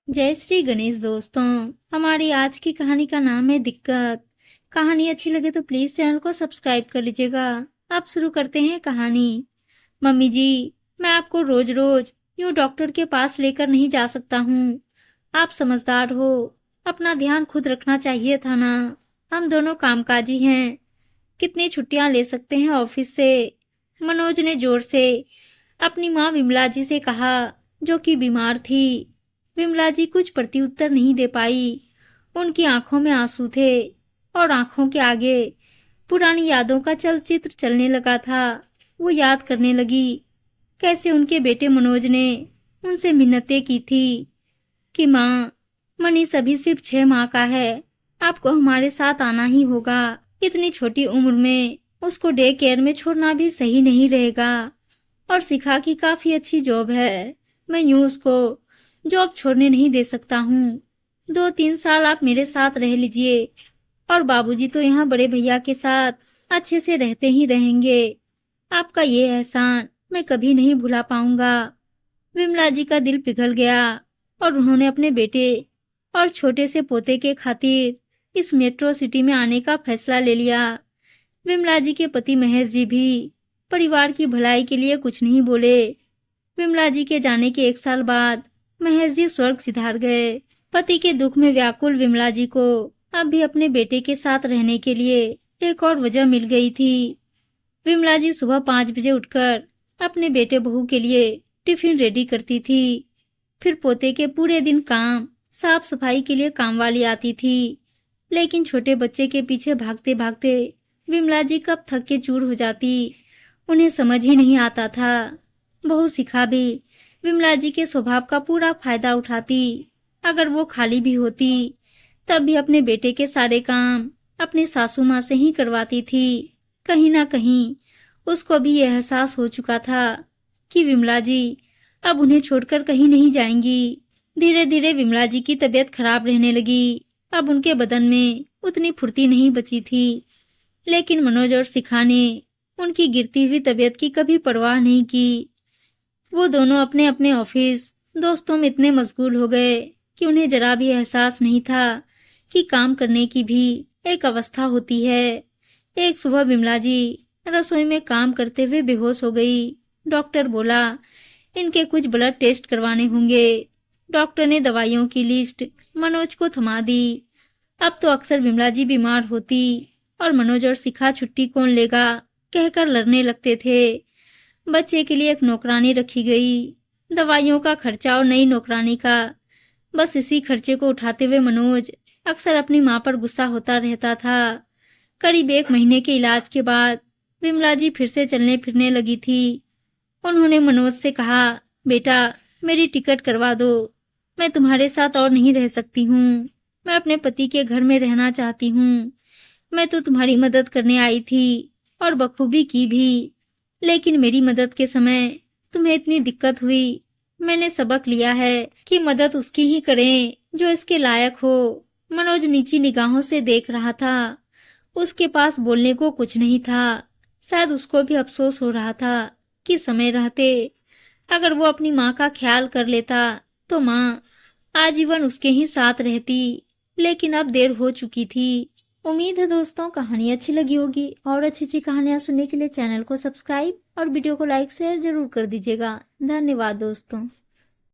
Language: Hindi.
जय श्री गणेश दोस्तों। हमारी आज की कहानी का नाम है दिक्कत। कहानी अच्छी लगे तो प्लीज चैनल को सब्सक्राइब कर लीजिएगा। अब शुरू करते हैं कहानी। मम्मी जी, मैं आपको रोज रोज यूँ डॉक्टर के पास लेकर नहीं जा सकता हूँ। आप समझदार हो, अपना ध्यान खुद रखना चाहिए था ना। हम दोनों कामकाजी हैं, कितनी छुट्टियां ले सकते हैं ऑफिस से। मनोज ने जोर से अपनी माँ विमला जी से कहा, जो कि बीमार थी। विमला जी कुछ प्रत्युत्तर नहीं दे पाई। उनकी आंखों में आंसू थे और आंखों के आगे पुरानी यादों का चलचित्र चलने लगा था। वो याद करने लगी कैसे उनके बेटे मनोज ने उनसे मिन्नतें की थी कि माँ, मनीष अभी सिर्फ 6 माह का है, आपको हमारे साथ आना ही होगा। इतनी छोटी उम्र में उसको डे केयर में छोड़ना भी सही नहीं रहेगा। और शिखा की काफी अच्छी जॉब है, मैं यूं उसको जॉब छोड़ने नहीं दे सकता हूँ। 2-3 साल आप मेरे साथ रह लीजिए, और बाबूजी तो यहाँ बड़े भैया के साथ अच्छे से रहते ही रहेंगे। आपका ये एहसान मैं कभी नहीं भुला पाऊंगा। विमला जी का दिल पिघल गया और उन्होंने अपने बेटे और छोटे से पोते के खातिर इस मेट्रो सिटी में आने का फैसला ले लिया। विमला जी के पति महेश जी भी परिवार की भलाई के लिए कुछ नहीं बोले। विमला जी के जाने के 1 साल बाद महेश जी स्वर्ग सिधार गए। पति के दुख में व्याकुल विमला जी को अब भी अपने बेटे के साथ रहने के लिए एक और वजह मिल गई थी। विमला जी सुबह 5 बजे उठकर अपने बेटे बहू के लिए टिफिन रेडी करती थी। फिर पोते के पूरे दिन काम साफ सफाई के लिए काम वाली आती थी। लेकिन छोटे बच्चे के पीछे भागते भागते विमला जी कब थक के चूर हो जाती, उन्हें समझ ही नहीं आता था। बहू शिखा भी विमला जी के स्वभाव का पूरा फायदा उठाती। अगर वो खाली भी होती तब भी अपने बेटे के सारे काम अपने सासू माँ से ही करवाती थी। कहीं ना कहीं उसको भी यह एहसास हो चुका था कि विमला जी अब उन्हें छोड़कर कहीं नहीं जाएंगी। धीरे धीरे विमला जी की तबीयत खराब रहने लगी। अब उनके बदन में उतनी फुर्ती नहीं बची थी। लेकिन मनोज और शिखा ने उनकी गिरती हुई तबीयत की कभी परवाह नहीं की। वो दोनों अपने अपने ऑफिस दोस्तों में इतने मशगूल हो गए कि उन्हें जरा भी एहसास नहीं था कि काम करने की भी एक अवस्था होती है। एक सुबह विमला जी रसोई में काम करते हुए बेहोश हो गई। डॉक्टर बोला, इनके कुछ ब्लड टेस्ट करवाने होंगे। डॉक्टर ने दवाइयों की लिस्ट मनोज को थमा दी। अब तो अक्सर विमला जी बीमार होती और मनोज और शिखा छुट्टी कौन लेगा कहकर लड़ने लगते थे। बच्चे के लिए एक नौकरानी रखी गई। दवाइयों का खर्चा और नई नौकरानी का, बस इसी खर्चे को उठाते हुए मनोज अक्सर अपनी माँ पर गुस्सा होता रहता था। करीब 1 महीने के इलाज के बाद विमला जी फिर से चलने फिरने लगी थी। उन्होंने मनोज से कहा, बेटा, मेरी टिकट करवा दो। मैं तुम्हारे साथ और नहीं रह सकती हूँ। मैं अपने पति के घर में रहना चाहती हूँ। मैं तो तुम्हारी मदद करने आई थी और बखूबी की भी। लेकिन मेरी मदद के समय तुम्हें इतनी दिक्कत हुई। मैंने सबक लिया है कि मदद उसकी ही करें जो इसके लायक हो। मनोज नीची निगाहों से देख रहा था। उसके पास बोलने को कुछ नहीं था। शायद उसको भी अफसोस हो रहा था कि समय रहते अगर वो अपनी माँ का ख्याल कर लेता तो माँ आजीवन उसके ही साथ रहती। लेकिन अब देर हो चुकी थी। उम्मीद है दोस्तों कहानी अच्छी लगी होगी, और अच्छी अच्छी कहानियां सुनने के लिए चैनल को सब्सक्राइब और वीडियो को लाइक शेयर जरूर कर दीजिएगा। धन्यवाद दोस्तों।